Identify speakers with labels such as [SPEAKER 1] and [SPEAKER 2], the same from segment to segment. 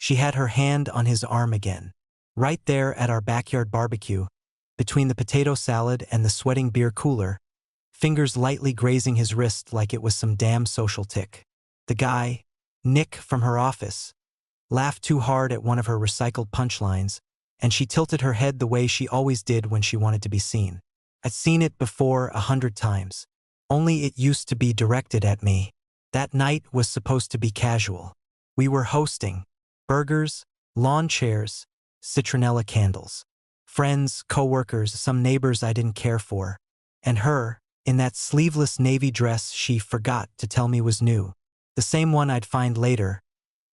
[SPEAKER 1] She had her hand on his arm again. Right there at our backyard barbecue, between the potato salad and the sweating beer cooler, fingers lightly grazing his wrist like it was some damn social tick. The guy, Nick from her office, laughed too hard at one of her recycled punchlines, and she tilted her head the way she always did when she wanted to be seen. I'd seen it before 100 times. Only it used to be directed at me. That night was supposed to be casual. We were hosting. Burgers, lawn chairs, citronella candles. Friends, co-workers, some neighbors I didn't care for. And her, in that sleeveless navy dress she forgot to tell me was new. The same one I'd find later,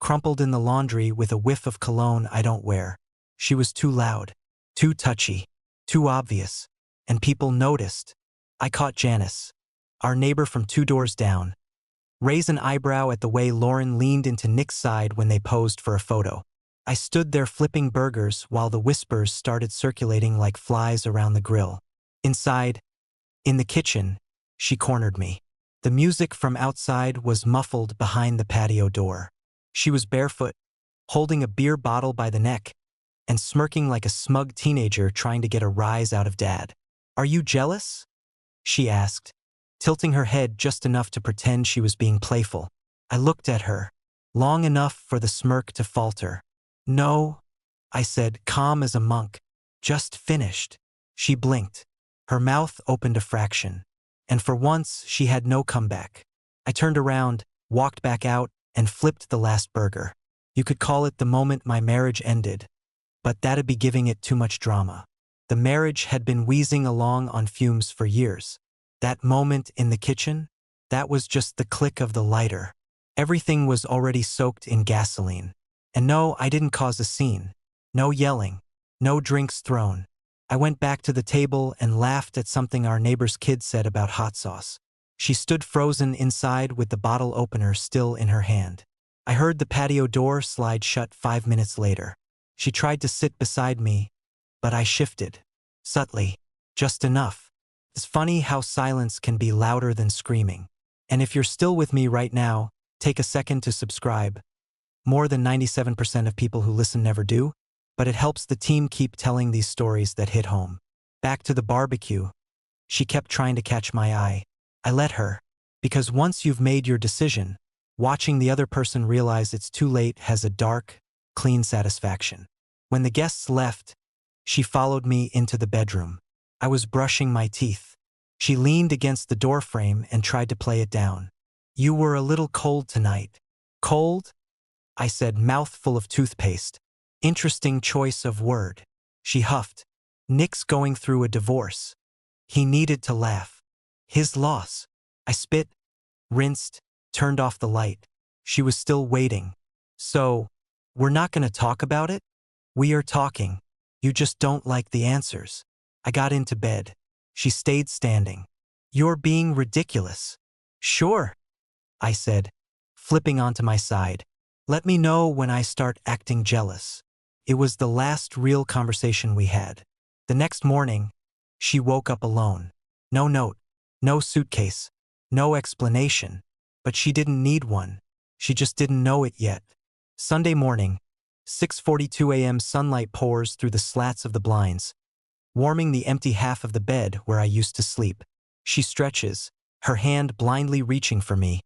[SPEAKER 1] crumpled in the laundry with a whiff of cologne I don't wear. She was too loud, too touchy, too obvious, and people noticed. I caught Janice, our neighbor from 2 doors down, raise an eyebrow at the way Lauren leaned into Nick's side when they posed for a photo. I stood there flipping burgers while the whispers started circulating like flies around the grill. Inside, in the kitchen, she cornered me. The music from outside was muffled behind the patio door. She was barefoot, holding a beer bottle by the neck, and smirking like a smug teenager trying to get a rise out of Dad. "Are you jealous?" she asked, tilting her head just enough to pretend she was being playful. I looked at her, long enough for the smirk to falter. "No," I said, calm as a monk. "Just finished." She blinked. Her mouth opened a fraction, and for once she had no comeback. I turned around, walked back out, and flipped the last burger. You could call it the moment my marriage ended, but that'd be giving it too much drama. The marriage had been wheezing along on fumes for years. That moment in the kitchen, that was just the click of the lighter. Everything was already soaked in gasoline. And no, I didn't cause a scene. No yelling. No drinks thrown. I went back to the table and laughed at something our neighbor's kid said about hot sauce. She stood frozen inside with the bottle opener still in her hand. I heard the patio door slide shut 5 minutes later. She tried to sit beside me, but I shifted. Subtly. Just enough. It's funny how silence can be louder than screaming. And if you're still with me right now, take a second to subscribe. More than 97% of people who listen never do, but it helps the team keep telling these stories that hit home. Back to the barbecue. She kept trying to catch my eye. I let her, because once you've made your decision, watching the other person realize it's too late has a dark, clean satisfaction. When the guests left, she followed me into the bedroom. I was brushing my teeth. She leaned against the doorframe and tried to play it down. "You were a little cold tonight." "Cold?" I said, mouth full of toothpaste. "Interesting choice of word." She huffed. "Nick's going through a divorce." He needed to laugh. "His loss." I spit, rinsed, turned off the light. She was still waiting. "So, we're not going to talk about it?" "We are talking. You just don't like the answers." I got into bed. She stayed standing. "You're being ridiculous." "Sure," I said, flipping onto my side. "Let me know when I start acting jealous." It was the last real conversation we had. The next morning, she woke up alone. No note, no suitcase, no explanation. But she didn't need one. She just didn't know it yet. Sunday morning, 6:42 a.m. sunlight pours through the slats of the blinds, warming the empty half of the bed where I used to sleep. She stretches, her hand blindly reaching for me,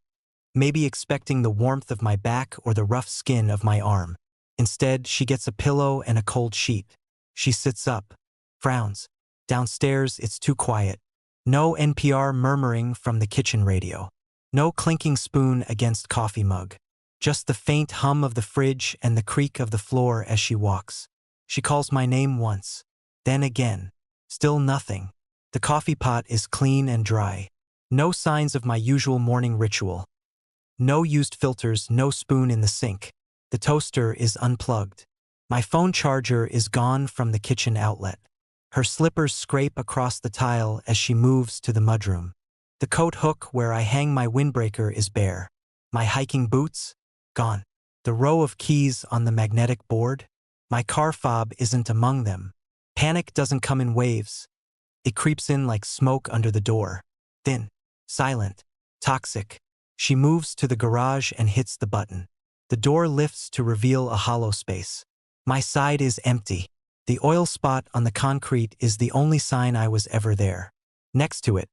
[SPEAKER 1] maybe expecting the warmth of my back or the rough skin of my arm. Instead, she gets a pillow and a cold sheet. She sits up, frowns. Downstairs, it's too quiet. No NPR murmuring from the kitchen radio. No clinking spoon against coffee mug. Just the faint hum of the fridge and the creak of the floor as she walks. She calls my name once, then again. Still nothing. The coffee pot is clean and dry. No signs of my usual morning ritual. No used filters, no spoon in the sink. The toaster is unplugged. My phone charger is gone from the kitchen outlet. Her slippers scrape across the tile as she moves to the mudroom. The coat hook where I hang my windbreaker is bare. My hiking boots? Gone. The row of keys on the magnetic board? My car fob isn't among them. Panic doesn't come in waves. It creeps in like smoke under the door. Thin, silent, toxic. She moves to the garage and hits the button. The door lifts to reveal a hollow space. My side is empty. The oil spot on the concrete is the only sign I was ever there. Next to it,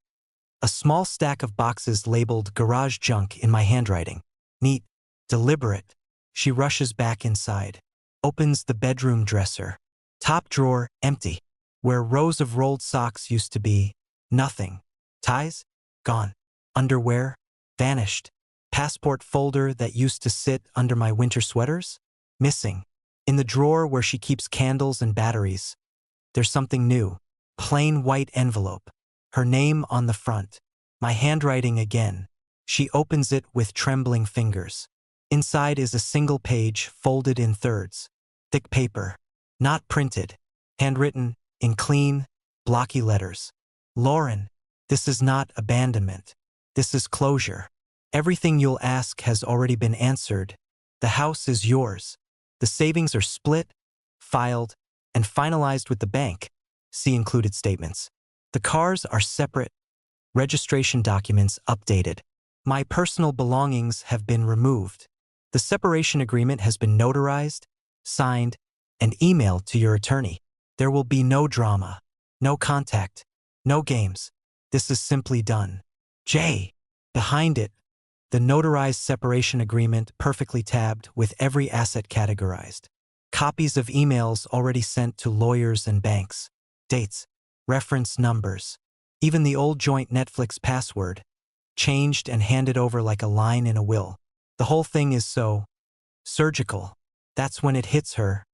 [SPEAKER 1] a small stack of boxes labeled garage junk in my handwriting. Neat, deliberate. She rushes back inside, opens the bedroom dresser. Top drawer, empty. Where rows of rolled socks used to be, nothing. Ties? Gone. Underwear? Vanished. Passport folder that used to sit under my winter sweaters? Missing. In the drawer where she keeps candles and batteries, there's something new. Plain white envelope. Her name on the front. My handwriting again. She opens it with trembling fingers. Inside is a single page folded in thirds. Thick paper. Not printed. Handwritten, in clean, blocky letters. Lauren, this is not abandonment. This is closure. Everything you'll ask has already been answered. The house is yours. The savings are split, filed, and finalized with the bank. See included statements. The cars are separate. Registration documents updated. My personal belongings have been removed. The separation agreement has been notarized, signed, and emailed to your attorney. There will be no drama, no contact, no games. This is simply done. J. Behind it, the notarized separation agreement perfectly tabbed with every asset categorized. Copies of emails already sent to lawyers and banks. Dates, reference numbers, even the old joint Netflix password, changed and handed over like a line in a will. The whole thing is so surgical. That's when it hits her.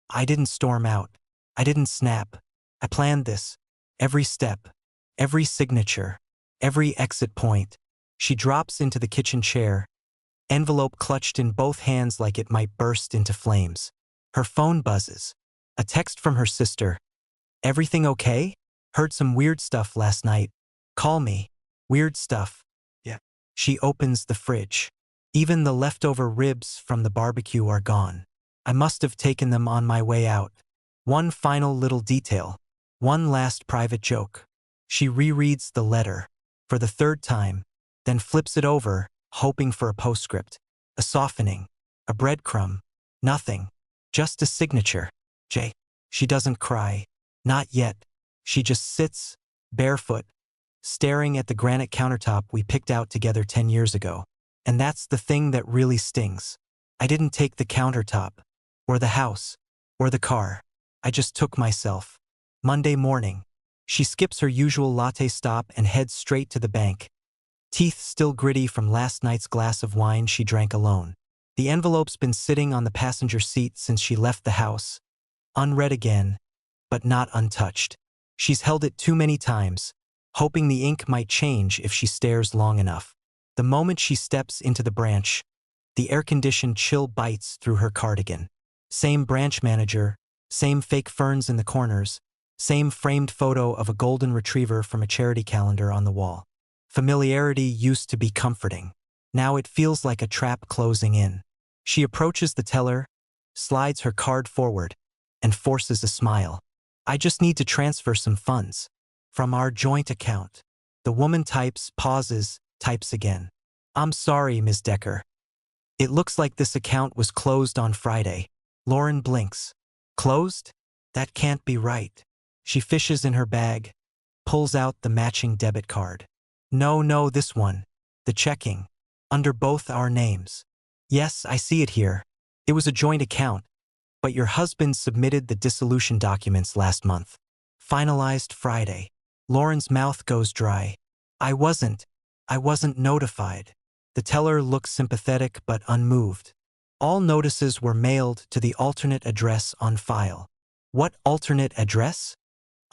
[SPEAKER 1] I didn't storm out. I didn't snap. I planned this. Every step, every signature, every exit point. She drops into the kitchen chair, envelope clutched in both hands like it might burst into flames. Her phone buzzes. A text from her sister. Everything okay? Heard some weird stuff last night. Call me. Weird stuff. Yeah. She opens the fridge. Even the leftover ribs from the barbecue are gone. I must have taken them on my way out. One final little detail. One last private joke. She rereads the letter for the third time, then flips it over, hoping for a postscript. A softening. A breadcrumb. Nothing. Just a signature. J. She doesn't cry. Not yet. She just sits, barefoot, staring at the granite countertop we picked out together 10 years ago. And that's the thing that really stings. I didn't take the countertop, or the house, or the car. I just took myself. Monday morning. She skips her usual latte stop and heads straight to the bank. Teeth still gritty from last night's glass of wine she drank alone. The envelope's been sitting on the passenger seat since she left the house. Unread again, but not untouched. She's held it too many times, hoping the ink might change if she stares long enough. The moment she steps into the branch, the air-conditioned chill bites through her cardigan. Same branch manager, same fake ferns in the corners, same framed photo of a golden retriever from a charity calendar on the wall. Familiarity used to be comforting. Now it feels like a trap closing in. She approaches the teller, slides her card forward, and forces a smile. I just need to transfer some funds from our joint account. The woman types, pauses, types again. I'm sorry, Ms. Decker. It looks like this account was closed on Friday. Lauren blinks. Closed? That can't be right. She fishes in her bag, pulls out the matching debit card. No, this one. The checking. Under both our names. Yes, I see it here. It was a joint account, but your husband submitted the dissolution documents last month. Finalized Friday. Lauren's mouth goes dry. I wasn't notified. The teller looks sympathetic but unmoved. All notices were mailed to the alternate address on file. What alternate address?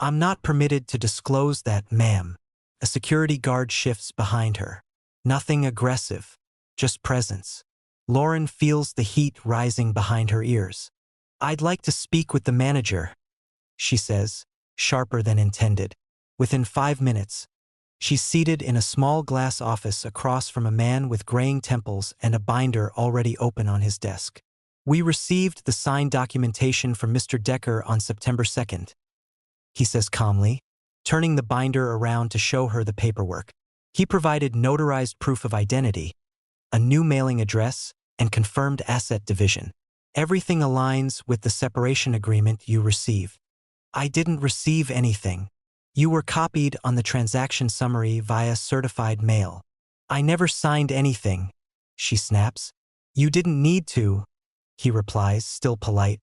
[SPEAKER 1] I'm not permitted to disclose that, ma'am. A security guard shifts behind her. Nothing aggressive, just presence. Lauren feels the heat rising behind her ears. I'd like to speak with the manager, she says, sharper than intended. Within 5 minutes, she's seated in a small glass office across from a man with graying temples and a binder already open on his desk. We received the signed documentation from Mr. Decker on September 2nd, he says calmly, turning the binder around to show her the paperwork. He provided notarized proof of identity, a new mailing address, and confirmed asset division. Everything aligns with the separation agreement you receive. I didn't receive anything. You were copied on the transaction summary via certified mail. I never signed anything, she snaps. You didn't need to, he replies, still polite.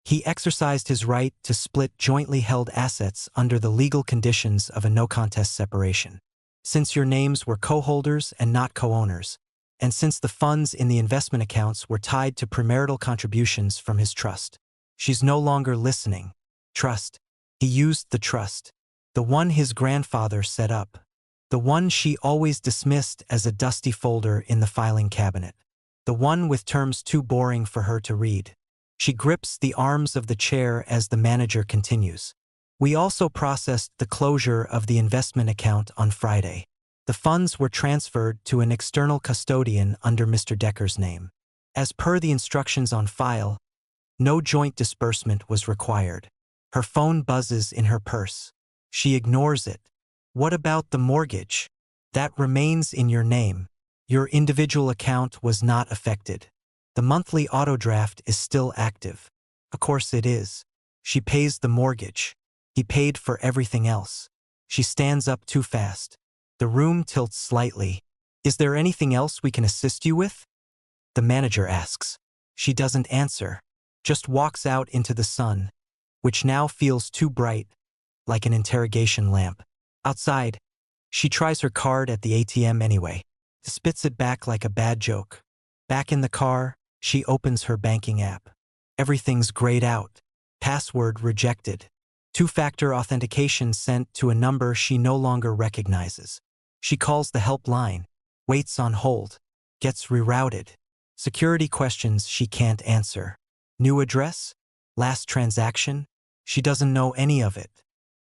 [SPEAKER 1] He exercised his right to split jointly held assets under the legal conditions of a no-contest separation. Since your names were co-holders and not co-owners, and since the funds in the investment accounts were tied to premarital contributions from his trust. She's no longer listening. Trust. He used the trust. The one his grandfather set up. The one she always dismissed as a dusty folder in the filing cabinet. The one with terms too boring for her to read. She grips the arms of the chair as the manager continues. We also processed the closure of the investment account on Friday. The funds were transferred to an external custodian under Mr. Decker's name. As per the instructions on file, no joint disbursement was required. Her phone buzzes in her purse. She ignores it. What about the mortgage? That remains in your name. Your individual account was not affected. The monthly auto draft is still active. Of course it is. She pays the mortgage. He paid for everything else. She stands up too fast. The room tilts slightly. Is there anything else we can assist you with? The manager asks. She doesn't answer, just walks out into the sun, which now feels too bright, like an interrogation lamp. Outside, she tries her card at the ATM anyway, spits it back like a bad joke. Back in the car, she opens her banking app. Everything's grayed out. Password rejected. Two-factor authentication sent to a number she no longer recognizes. She calls the helpline, waits on hold, gets rerouted. Security questions she can't answer. New address? Last transaction? She doesn't know any of it.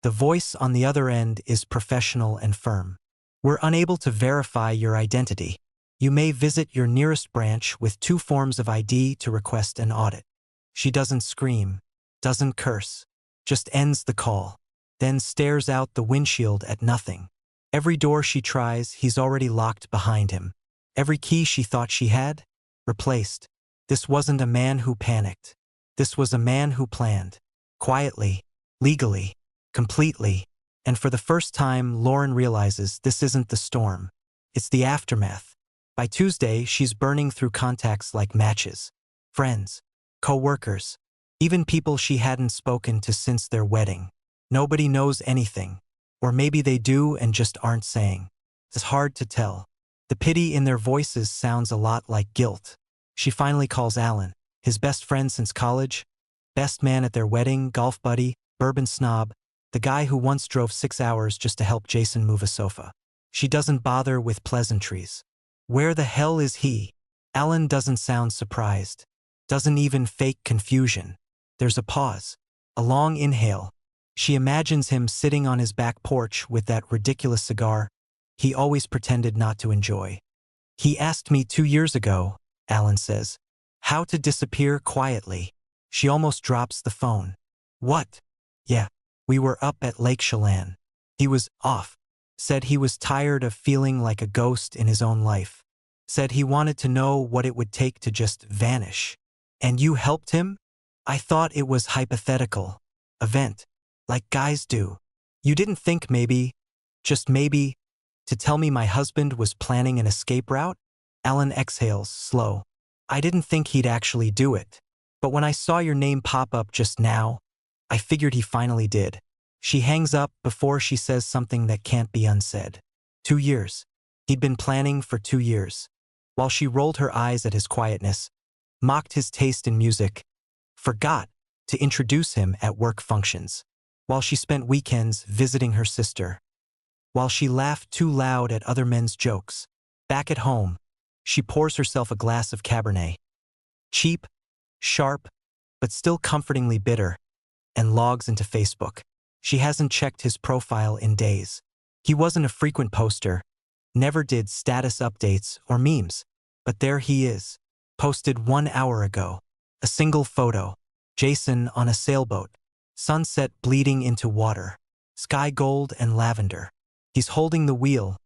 [SPEAKER 1] The voice on the other end is professional and firm. We're unable to verify your identity. You may visit your nearest branch with 2 forms of ID to request an audit. She doesn't scream, doesn't curse, just ends the call, then stares out the windshield at nothing. Every door she tries, he's already locked behind him. Every key she thought she had, replaced. This wasn't a man who panicked. This was a man who planned. Quietly, legally, completely. And for the first time, Lauren realizes this isn't the storm. It's the aftermath. By Tuesday, she's burning through contacts like matches. Friends, co-workers, even people she hadn't spoken to since their wedding. Nobody knows anything. Or maybe they do and just aren't saying. It's hard to tell. The pity in their voices sounds a lot like guilt. She finally calls Alan, his best friend since college, best man at their wedding, golf buddy, bourbon snob, the guy who once drove 6 hours just to help Jason move a sofa. She doesn't bother with pleasantries. Where the hell is he? Alan doesn't sound surprised. Doesn't even fake confusion. There's a pause. A long inhale. She imagines him sitting on his back porch with that ridiculous cigar he always pretended not to enjoy. He asked me 2 years ago, Alan says, how to disappear quietly. She almost drops the phone. What? Yeah, we were up at Lake Chelan. He was off. Said he was tired of feeling like a ghost in his own life. Said he wanted to know what it would take to just vanish. And you helped him? I thought it was hypothetical. Event. Like guys do. You didn't think maybe, just maybe, to tell me my husband was planning an escape route? Alan exhales, slow. I didn't think he'd actually do it. But when I saw your name pop up just now, I figured he finally did. She hangs up before she says something that can't be unsaid. 2 years. He'd been planning for 2 years. While she rolled her eyes at his quietness, mocked his taste in music, forgot to introduce him at work functions. While she spent weekends visiting her sister. While she laughed too loud at other men's jokes. Back at home, she pours herself a glass of Cabernet. Cheap, sharp, but still comfortingly bitter, and logs into Facebook. She hasn't checked his profile in days. He wasn't a frequent poster, never did status updates or memes, but there he is, posted 1 hour ago. A single photo, Jason on a sailboat, sunset bleeding into water, sky gold and lavender. He's holding the wheel,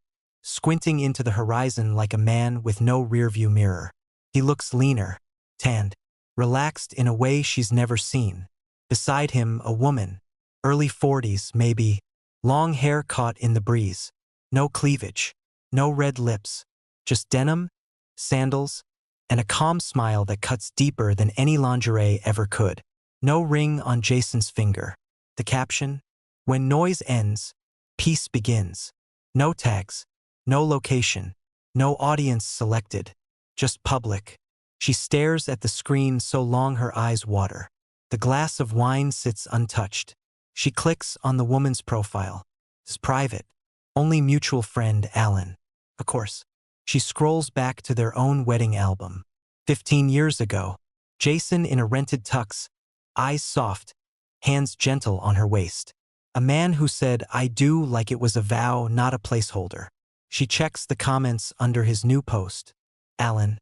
[SPEAKER 1] squinting into the horizon like a man with no rearview mirror. He looks leaner, tanned, relaxed in a way she's never seen. Beside him, a woman, early 40s maybe, long hair caught in the breeze. No cleavage, no red lips, just denim, sandals, and a calm smile that cuts deeper than any lingerie ever could. No ring on Jason's finger. The caption, "When noise ends, peace begins." No tags, no location, no audience selected, just public. She stares at the screen so long her eyes water. The glass of wine sits untouched. She clicks on the woman's profile. It's private. Only mutual friend Alan. Of course. She scrolls back to their own wedding album. 15 years ago, Jason in a rented tux, eyes soft, hands gentle on her waist. A man who said, "I do," like it was a vow, not a placeholder. She checks the comments under his new post. Alan.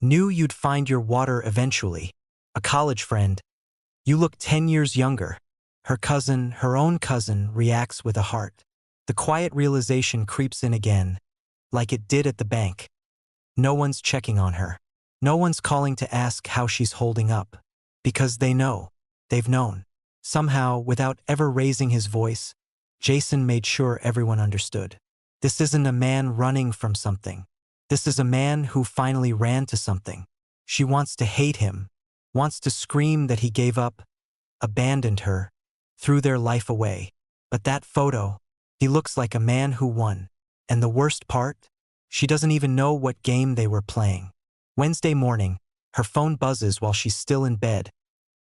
[SPEAKER 1] Knew you'd find your water eventually. A college friend. You look 10 years younger. Her cousin, her own cousin, reacts with a heart. The quiet realization creeps in again, like it did at the bank. No one's checking on her. No one's calling to ask how she's holding up. Because they know. They've known. Somehow, without ever raising his voice, Jason made sure everyone understood. This isn't a man running from something. This is a man who finally ran to something. She wants to hate him, wants to scream that he gave up, abandoned her, threw their life away. But that photo, he looks like a man who won. And the worst part? She doesn't even know what game they were playing. Wednesday morning, her phone buzzes while she's still in bed.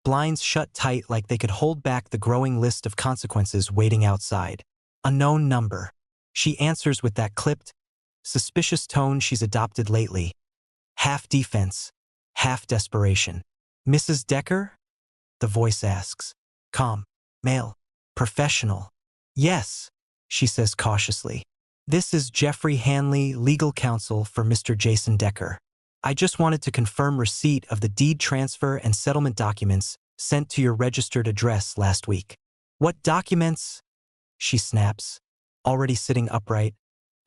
[SPEAKER 1] Blinds shut tight like they could hold back the growing list of consequences waiting outside. Unknown number. She answers with that clipped, suspicious tone she's adopted lately. Half defense, half desperation. "Mrs. Decker?" the voice asks. Calm, male, professional. "Yes," she says cautiously. "This is Jeffrey Hanley, legal counsel for Mr. Jason Decker. I just wanted to confirm receipt of the deed transfer and settlement documents sent to your registered address last week." "What documents?" she snaps, already sitting upright,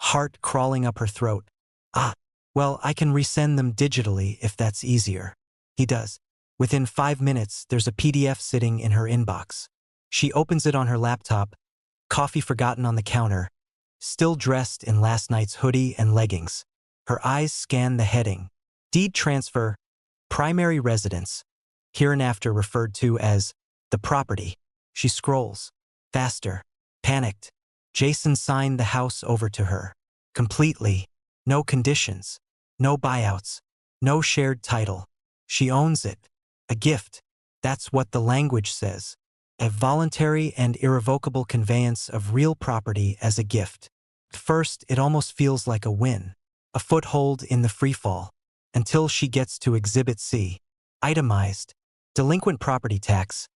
[SPEAKER 1] heart crawling up her throat. "Ah, well, I can resend them digitally if that's easier." He does. Within 5 minutes, there's a PDF sitting in her inbox. She opens it on her laptop, coffee forgotten on the counter, still dressed in last night's hoodie and leggings. Her eyes scan the heading. Deed transfer, primary residence, hereinafter referred to as the property. She scrolls. Faster. Panicked. Jason signed the house over to her. Completely. No conditions. No buyouts. No shared title. She owns it. A gift. That's what the language says. A voluntary and irrevocable conveyance of real property as a gift. At first, it almost feels like a win. A foothold in the freefall. Until she gets to Exhibit C. Itemized. Delinquent property tax.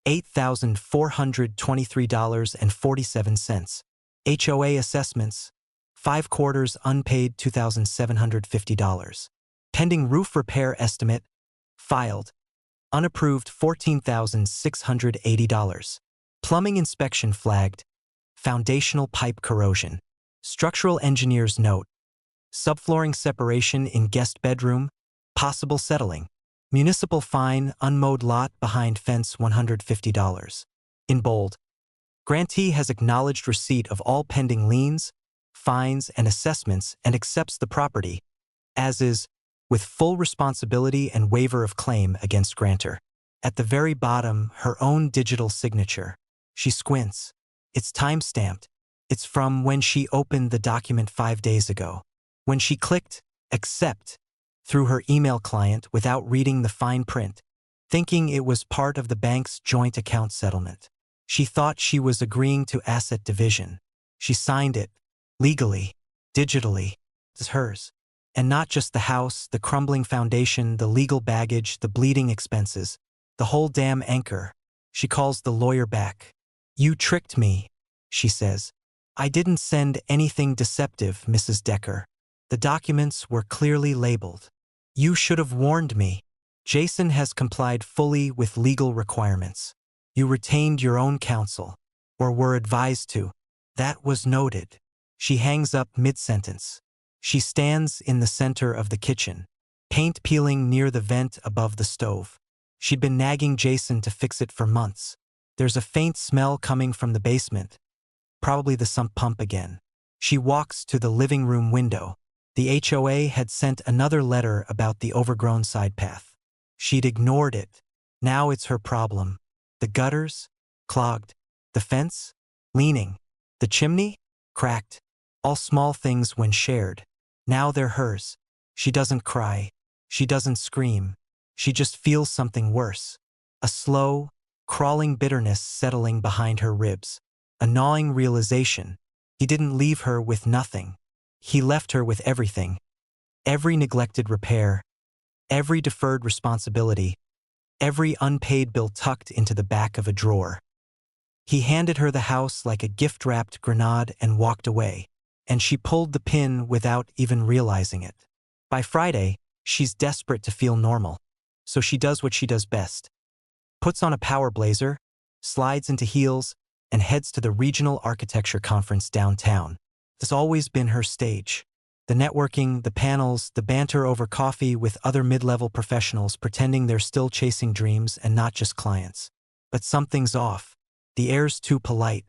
[SPEAKER 1] $8,423.47. HOA assessments. 5 quarters unpaid $2,750. Pending roof repair estimate. Filed. Unapproved $14,680. Plumbing inspection flagged. Foundational pipe corrosion. Structural engineer's note. Subflooring separation in guest bedroom. Possible settling. Municipal fine, unmowed lot behind fence $150. In bold. Grantee has acknowledged receipt of all pending liens, fines, and assessments and accepts the property, as is, with full responsibility and waiver of claim against grantor. At the very bottom, her own digital signature. She squints. It's time-stamped. It's from when she opened the document 5 days ago. When she clicked accept through her email client without reading the fine print, thinking it was part of the bank's joint account settlement. She thought she was agreeing to asset division. She signed it, legally, digitally. It's hers. And not just the house, the crumbling foundation, the legal baggage, the bleeding expenses, the whole damn anchor. She calls the lawyer back. "You tricked me," she says. "I didn't send anything deceptive, Mrs. Decker. The documents were clearly labeled. You should have warned me." Jason has complied fully with legal requirements. "You retained your own counsel, or were advised to." That was noted. She hangs up mid-sentence. She stands in the center of the kitchen. paint peeling near the vent above the stove. She'd been nagging Jason to fix it for months. There's a faint smell coming from the basement, probably the sump pump again. She walks to the living room window. The HOA had sent another letter about the overgrown side path. She'd ignored it. Now it's her problem. The gutters? Clogged. The fence? Leaning. The chimney? Cracked. All small things when shared. Now they're hers. She doesn't cry. She doesn't scream. She just feels something worse. A slow, crawling bitterness settling behind her ribs. A gnawing realization. He didn't leave her with nothing. He left her with everything. Every neglected repair. Every deferred responsibility. Every unpaid bill tucked into the back of a drawer. He handed her the house like a gift-wrapped grenade and walked away. And she pulled the pin without even realizing it. By Friday, she's desperate to feel normal. So she does what she does best. Puts on a power blazer, slides into heels, and heads to the Regional Architecture Conference downtown. It's always been her stage. The networking, the panels, the banter over coffee with other mid-level professionals pretending they're still chasing dreams and not just clients. But something's off. The air's too polite.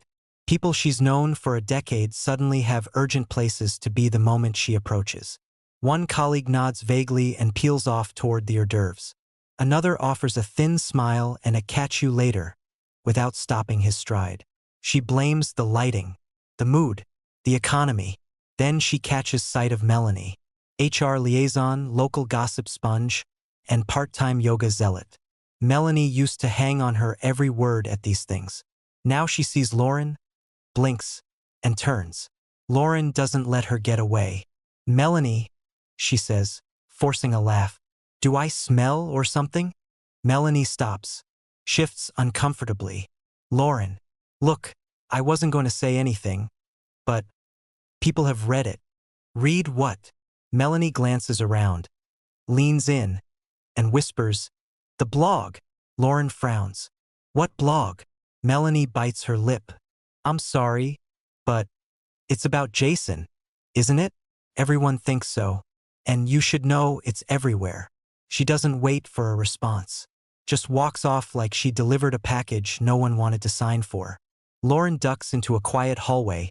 [SPEAKER 1] People she's known for a decade suddenly have urgent places to be the moment she approaches. One colleague nods vaguely and peels off toward the hors d'oeuvres. Another offers a thin smile and a catch you later, without stopping his stride. She blames the lighting, the mood, the economy. Then she catches sight of Melanie, HR liaison, local gossip sponge, and part-time yoga zealot. Melanie used to hang on her every word at these things. Now she sees Lauren, blinks, and turns. Lauren doesn't let her get away. Melanie, she says, forcing a laugh. Do I smell or something? Melanie stops, shifts uncomfortably. Lauren, look, I wasn't going to say anything, but people have read it. Read what? Melanie glances around, leans in, and whispers, the blog. Lauren frowns. What blog? Melanie bites her lip. I'm sorry, but it's about Jason, isn't it? Everyone thinks so, and you should know it's everywhere. She doesn't wait for a response, just walks off like she delivered a package no one wanted to sign for. Lauren ducks into a quiet hallway,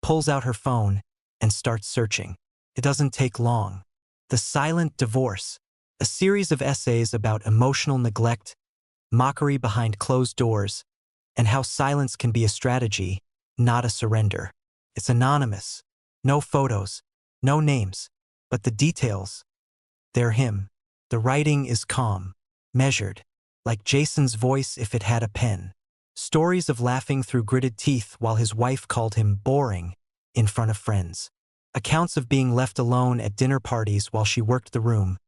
[SPEAKER 1] pulls out her phone, and starts searching. It doesn't take long. The Silent Divorce, a series of essays about emotional neglect, mockery behind closed doors, and how silence can be a strategy, not a surrender. It's anonymous. No photos, no names, but the details. They're him. The writing is calm, measured, like Jason's voice if it had a pen. Stories of laughing through gritted teeth while his wife called him boring in front of friends. Accounts of being left alone at dinner parties while she worked the room,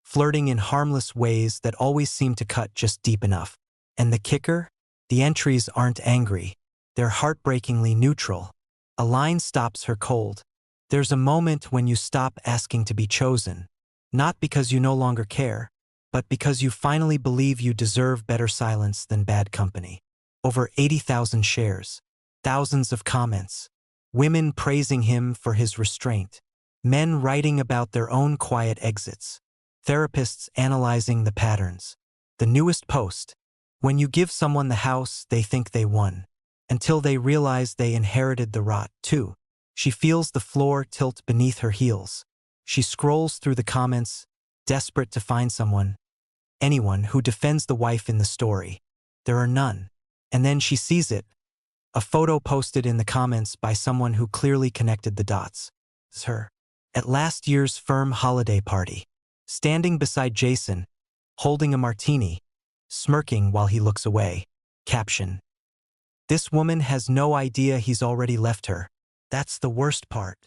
[SPEAKER 1] flirting in harmless ways that always seemed to cut just deep enough. And the kicker? The entries aren't angry. They're heartbreakingly neutral. A line stops her cold. There's a moment when you stop asking to be chosen. Not because you no longer care, but because you finally believe you deserve better silence than bad company. Over 80,000 shares. Thousands of comments. Women praising him for his restraint. Men writing about their own quiet exits. Therapists analyzing the patterns. The newest post. When you give someone the house, they think they won. Until they realize they inherited the rot, too. She feels the floor tilt beneath her heels. She scrolls through the comments, desperate to find someone, anyone who defends the wife in the story. There are none. And then she sees it. A photo posted in the comments by someone who clearly connected the dots. It's her. At last year's firm holiday party. Standing beside Jason, holding a martini, smirking while he looks away. Caption. This woman has no idea he's already left her. That's the worst part.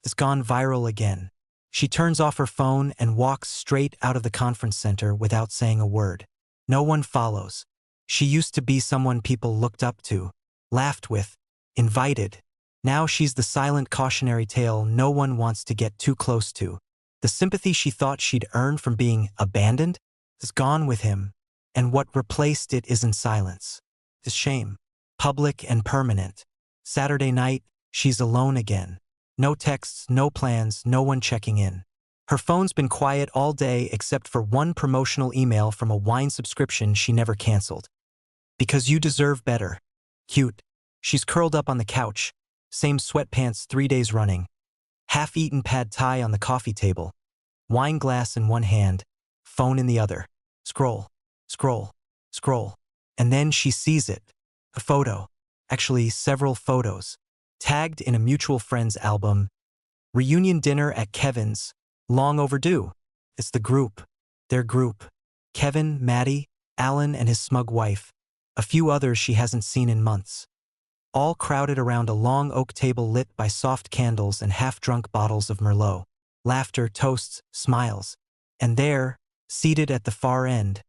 [SPEAKER 1] It's gone viral again. She turns off her phone and walks straight out of the conference center without saying a word. No one follows. She used to be someone people looked up to, laughed with, invited. Now she's the silent cautionary tale no one wants to get too close to. The sympathy she thought she'd earned from being abandoned is gone with him, and what replaced it isn't silence. It's shame. Public and permanent. Saturday night, she's alone again. No texts, no plans, no one checking in. Her phone's been quiet all day except for one promotional email from a wine subscription she never canceled. Because you deserve better. Cute. She's curled up on the couch, same sweatpants 3 days running, half-eaten pad thai on the coffee table, wine glass in one hand, phone in the other. Scroll, scroll, scroll. And then she sees it. A photo. Actually, several photos. Tagged in a mutual friend's album. Reunion dinner at Kevin's. Long overdue. It's the group. Their group. Kevin, Maddie, Alan and his smug wife. A few others she hasn't seen in months. All crowded around a long oak table lit by soft candles and half-drunk bottles of Merlot. Laughter, toasts, smiles. And there, seated at the far end,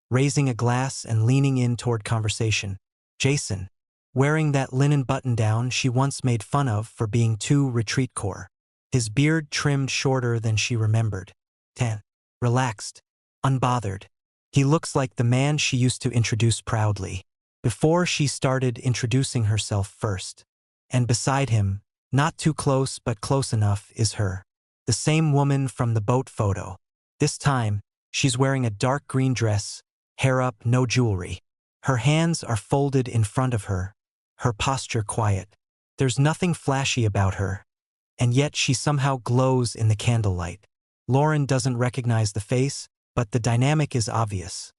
[SPEAKER 1] raising a glass and leaning in toward conversation, Jason, wearing that linen button-down she once made fun of for being too retreat-core. His beard trimmed shorter than she remembered. Tan. Relaxed. Unbothered. He looks like the man she used to introduce proudly. Before she started introducing herself first. And beside him, not too close but close enough, is her. The same woman from the boat photo. This time, she's wearing a dark green dress, hair up, no jewelry. Her hands are folded in front of her, her posture quiet. There's nothing flashy about her. And yet she somehow glows in the candlelight. Lauren doesn't recognize the face, but the dynamic is obvious.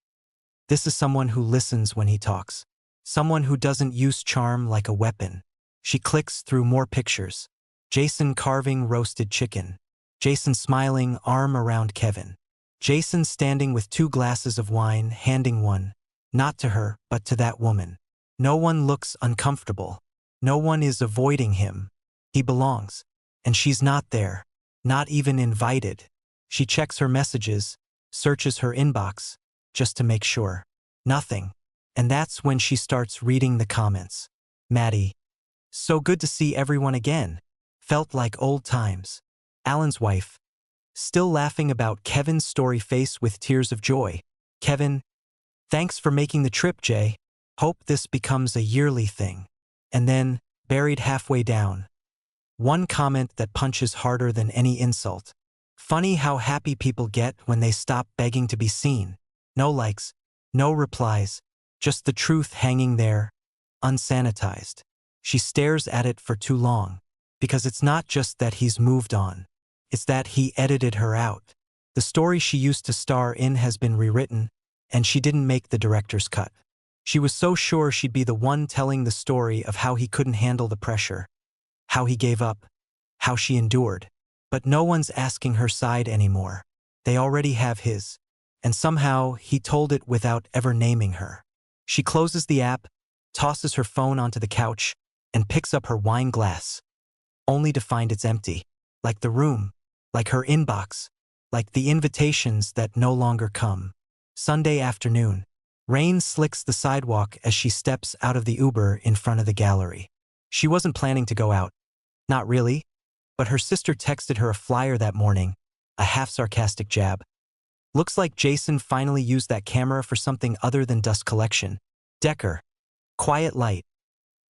[SPEAKER 1] This is someone who listens when he talks. Someone who doesn't use charm like a weapon. She clicks through more pictures. Jason carving roasted chicken. Jason smiling, arm around Kevin. Jason standing with 2 glasses of wine, handing one. Not to her, but to that woman. No one looks uncomfortable. No one is avoiding him. He belongs. And she's not there. Not even invited. She checks her messages, searches her inbox, just to make sure. Nothing. And that's when she starts reading the comments. Maddie. So good to see everyone again. Felt like old times. Alan's wife. Still laughing about Kevin's story face with tears of joy. Kevin. Thanks for making the trip, Jay. Hope this becomes a yearly thing. And then, buried halfway down. One comment that punches harder than any insult. Funny how happy people get when they stop begging to be seen. No likes, no replies, just the truth hanging there, unsanitized. She stares at it for too long, because it's not just that he's moved on. It's that he edited her out. The story she used to star in has been rewritten, and she didn't make the director's cut. She was so sure she'd be the one telling the story of how he couldn't handle the pressure, how he gave up, how she endured. But no one's asking her side anymore. They already have his. And somehow, he told it without ever naming her. She closes the app, tosses her phone onto the couch, and picks up her wine glass. Only to find it's empty. Like the room. Like her inbox. Like the invitations that no longer come. Sunday afternoon. Rain slicks the sidewalk as she steps out of the Uber in front of the gallery. She wasn't planning to go out. Not really. But her sister texted her a flyer that morning, a half-sarcastic jab. Looks like Jason finally used that camera for something other than dust collection. Decker. Quiet light.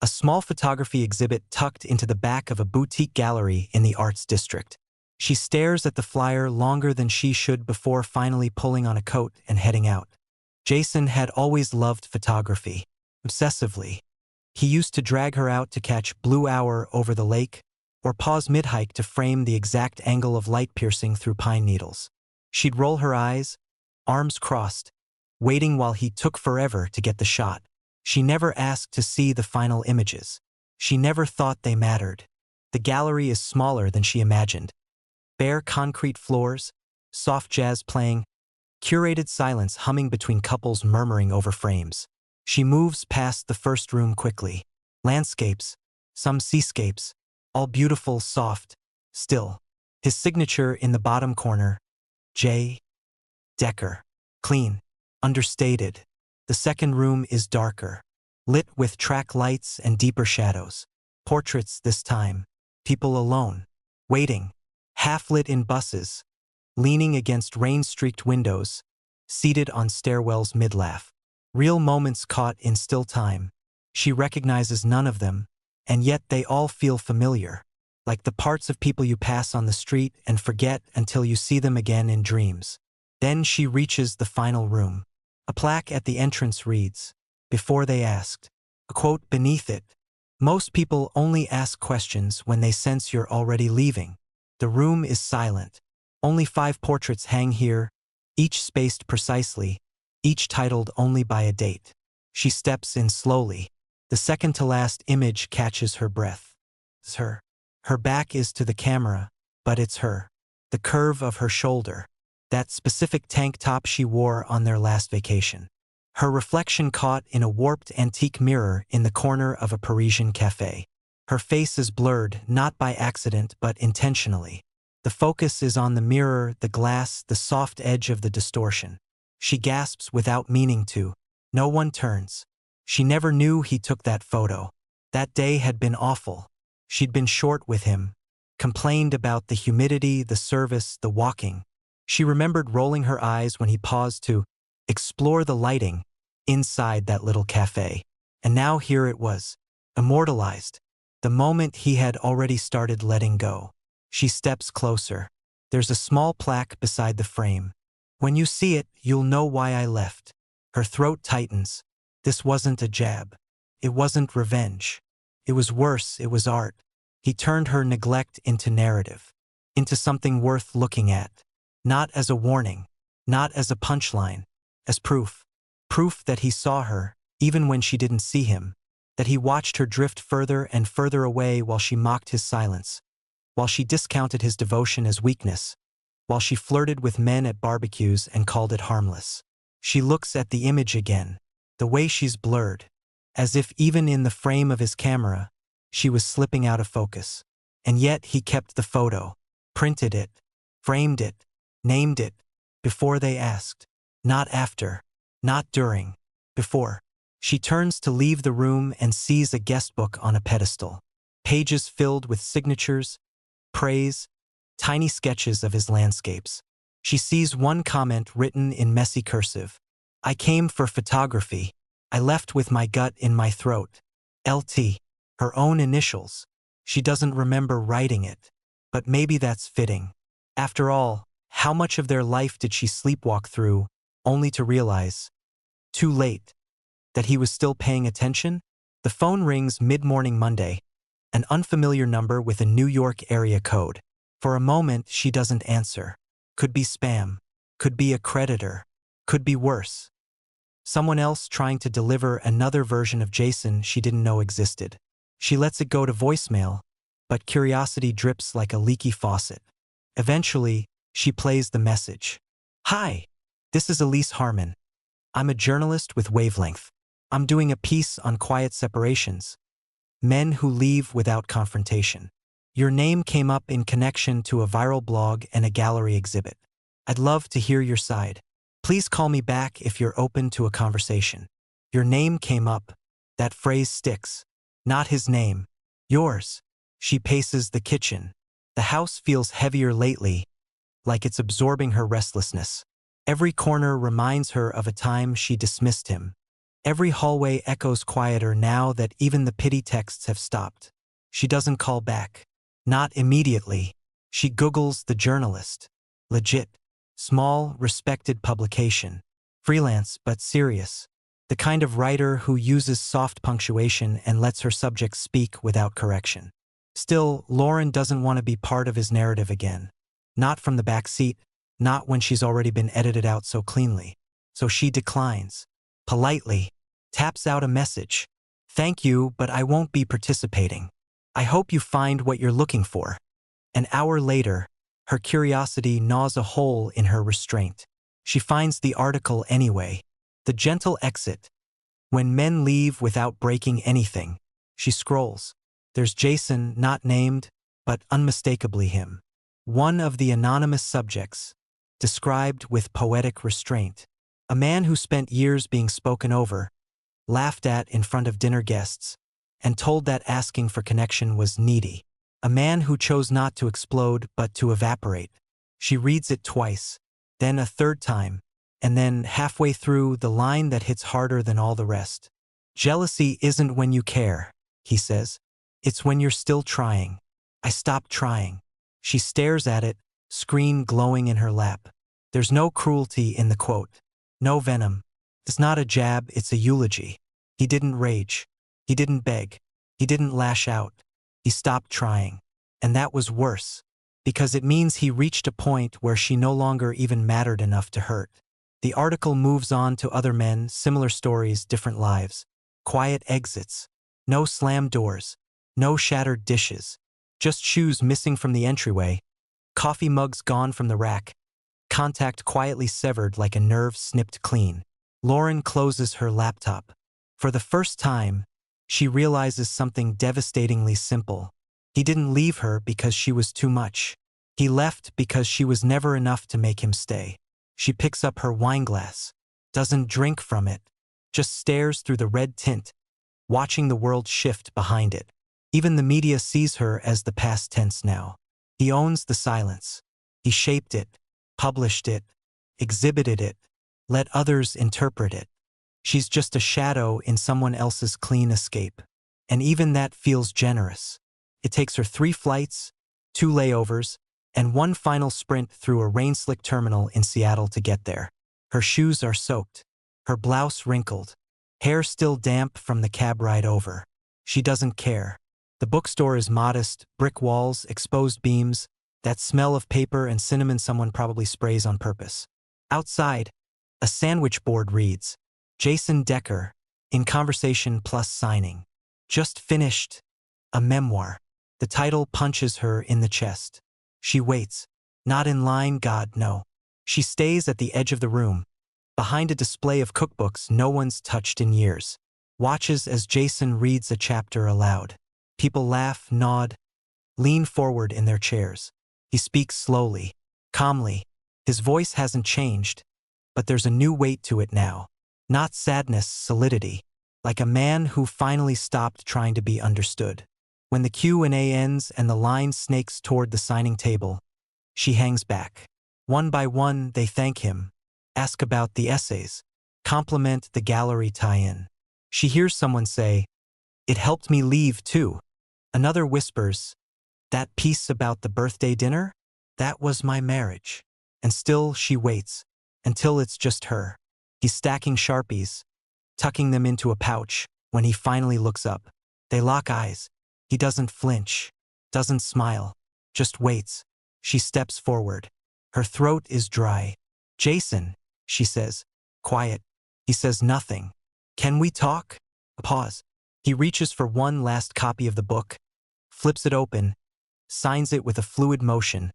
[SPEAKER 1] A small photography exhibit tucked into the back of a boutique gallery in the Arts District. She stares at the flyer longer than she should before finally pulling on a coat and heading out. Jason had always loved photography. Obsessively. He used to drag her out to catch blue hour over the lake, or pause mid-hike to frame the exact angle of light piercing through pine needles. She'd roll her eyes, arms crossed, waiting while he took forever to get the shot. She never asked to see the final images. She never thought they mattered. The gallery is smaller than she imagined. Bare concrete floors, soft jazz playing, curated silence humming between couples murmuring over frames. She moves past the first room quickly. Landscapes, some seascapes, all beautiful, soft, still. His signature in the bottom corner, J. Decker. Clean, understated. The second room is darker, lit with track lights and deeper shadows. Portraits this time. People alone, waiting, half-lit in buses, leaning against rain-streaked windows, seated on stairwells mid-laugh. Real moments caught in still time. She recognizes none of them, and yet they all feel familiar. like the parts of people you pass on the street and forget until you see them again in dreams. Then she reaches the final room. A plaque at the entrance reads, "Before they asked." A quote beneath it, "Most people only ask questions when they sense you're already leaving." The room is silent. Only 5 portraits hang here, each spaced precisely, each titled only by a date. She steps in slowly. The second-to-last image catches her breath. It's her. Her back is to the camera, but it's her. The curve of her shoulder. That specific tank top she wore on their last vacation. Her reflection caught in a warped antique mirror in the corner of a Parisian cafe. Her face is blurred, not by accident but intentionally. The focus is on the mirror, the glass, the soft edge of the distortion. She gasps without meaning to. No one turns. She never knew he took that photo. That day had been awful. She'd been short with him, complained about the humidity, the service, the walking. She remembered rolling her eyes when he paused to explore the lighting inside that little cafe. And now here it was, immortalized, the moment he had already started letting go. She steps closer. There's a small plaque beside the frame. "When you see it, you'll know why I left." Her throat tightens. This wasn't a jab. It wasn't revenge. It was worse, it was art. He turned her neglect into narrative, into something worth looking at. Not as a warning, not as a punchline, as proof. Proof that he saw her, even when she didn't see him. That he watched her drift further and further away while she mocked his silence. While she discounted his devotion as weakness. While she flirted with men at barbecues and called it harmless. She looks at the image again. The way she's blurred. As if even in the frame of his camera, she was slipping out of focus. And yet he kept the photo. Printed it. Framed it. Named it. Before they asked. Not after. Not during. Before. She turns to leave the room and sees a guestbook on a pedestal. Pages filled with signatures, praise, tiny sketches of his landscapes. She sees one comment written in messy cursive. "I came for photography. I left with my gut in my throat." LT. Her own initials. She doesn't remember writing it. But maybe that's fitting. After all, how much of their life did she sleepwalk through, only to realize, too late, that he was still paying attention? The phone rings mid-morning Monday, an unfamiliar number with a New York area code. For a moment, she doesn't answer. Could be spam. Could be a creditor. Could be worse. Someone else trying to deliver another version of Jason she didn't know existed. She lets it go to voicemail, but curiosity drips like a leaky faucet. Eventually, she plays the message. "Hi, this is Elise Harmon. I'm a journalist with Wavelength. I'm doing a piece on quiet separations. Men who leave without confrontation. Your name came up in connection to a viral blog and a gallery exhibit. I'd love to hear your side. Please call me back if you're open to a conversation." Your name came up. That phrase sticks. Not his name. Yours. She paces the kitchen. The house feels heavier lately, like it's absorbing her restlessness. Every corner reminds her of a time she dismissed him. Every hallway echoes quieter now that even the pity texts have stopped. She doesn't call back. Not immediately. She Googles the journalist. Legit. Small, respected publication. Freelance, but serious. The kind of writer who uses soft punctuation and lets her subjects speak without correction. Still, Lauren doesn't want to be part of his narrative again. Not from the back seat, not when she's already been edited out so cleanly. So she declines. Politely. Taps out a message. "Thank you, but I won't be participating. I hope you find what you're looking for." An hour later, her curiosity gnaws a hole in her restraint. She finds the article anyway. The gentle exit. When men leave without breaking anything. She scrolls. There's Jason, not named, but unmistakably him. One of the anonymous subjects. Described with poetic restraint. A man who spent years being spoken over, laughed at in front of dinner guests, and told that asking for connection was needy. A man who chose not to explode but to evaporate. She reads it twice, then a third time, and then halfway through the line that hits harder than all the rest. "Jealousy isn't when you care," he says. "It's when you're still trying." I stopped trying. She stares at it, screen glowing in her lap. There's no cruelty in the quote. No venom. It's not a jab, it's a eulogy. He didn't rage. He didn't beg. He didn't lash out. He stopped trying. And that was worse, because it means he reached a point where she no longer even mattered enough to hurt. The article moves on to other men, similar stories, different lives. Quiet exits. No slammed doors. No shattered dishes. Just shoes missing from the entryway. Coffee mugs gone from the rack. Contact quietly severed like a nerve snipped clean. Lauren closes her laptop. For the first time, she realizes something devastatingly simple. He didn't leave her because she was too much. He left because she was never enough to make him stay. She picks up her wineglass, doesn't drink from it, just stares through the red tint, watching the world shift behind it. Even the media sees her as the past tense now. He owns the silence. He shaped it, published it, exhibited it, let others interpret it. She's just a shadow in someone else's clean escape. And even that feels generous. It takes her 3 flights, 2 layovers, and 1 final sprint through a rain-slick terminal in Seattle to get there. Her shoes are soaked, her blouse wrinkled, hair still damp from the cab ride over. She doesn't care. The bookstore is modest, brick walls, exposed beams, that smell of paper and cinnamon someone probably sprays on purpose. Outside, a sandwich board reads, Jason Decker, in conversation plus signing. Just finished. A memoir. The title punches her in the chest. She waits. Not in line, God, no. She stays at the edge of the room, behind a display of cookbooks no one's touched in years. Watches as Jason reads a chapter aloud. People laugh, nod, lean forward in their chairs. He speaks slowly, calmly. His voice hasn't changed, but there's a new weight to it now. Not sadness, solidity. Like a man who finally stopped trying to be understood. When the Q&A ends and the line snakes toward the signing table, she hangs back. One by one, they thank him, ask about the essays, compliment the gallery tie-in. She hears someone say, "It helped me leave, too." Another whispers, "That piece about the birthday dinner? That was my marriage." And still she waits, until it's just her. He's stacking Sharpies, tucking them into a pouch. When he finally looks up, they lock eyes. He doesn't flinch, doesn't smile, just waits. She steps forward. Her throat is dry. "Jason," she says. Quiet. He says nothing. "Can we talk?" A pause. He reaches for one last copy of the book, flips it open, signs it with a fluid motion,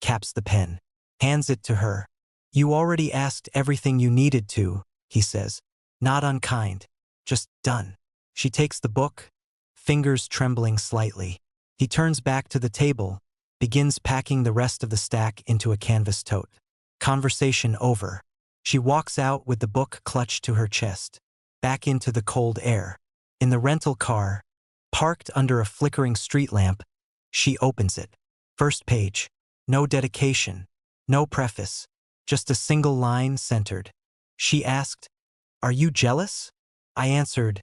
[SPEAKER 1] caps the pen, hands it to her. "You already asked everything you needed to," he says. Not unkind, just done. She takes the book, fingers trembling slightly. He turns back to the table, begins packing the rest of the stack into a canvas tote. Conversation over. She walks out with the book clutched to her chest, back into the cold air. In the rental car, parked under a flickering street lamp, she opens it. First page. No dedication, no preface, just a single line centered. She asked, "Are you jealous?" I answered,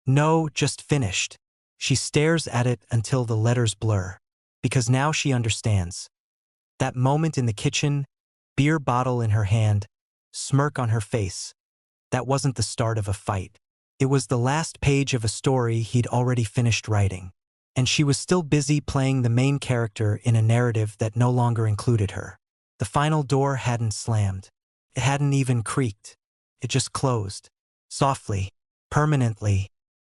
[SPEAKER 1] "No, just finished." She stares at it until the letters blur, because now she understands. That moment in the kitchen, beer bottle in her hand, smirk on her face, that wasn't the start of a fight. It was the last page of a story he'd already finished writing, and she was still busy playing the main character in a narrative that no longer included her. The final door hadn't slammed. It hadn't even creaked. It just closed. Softly, permanently,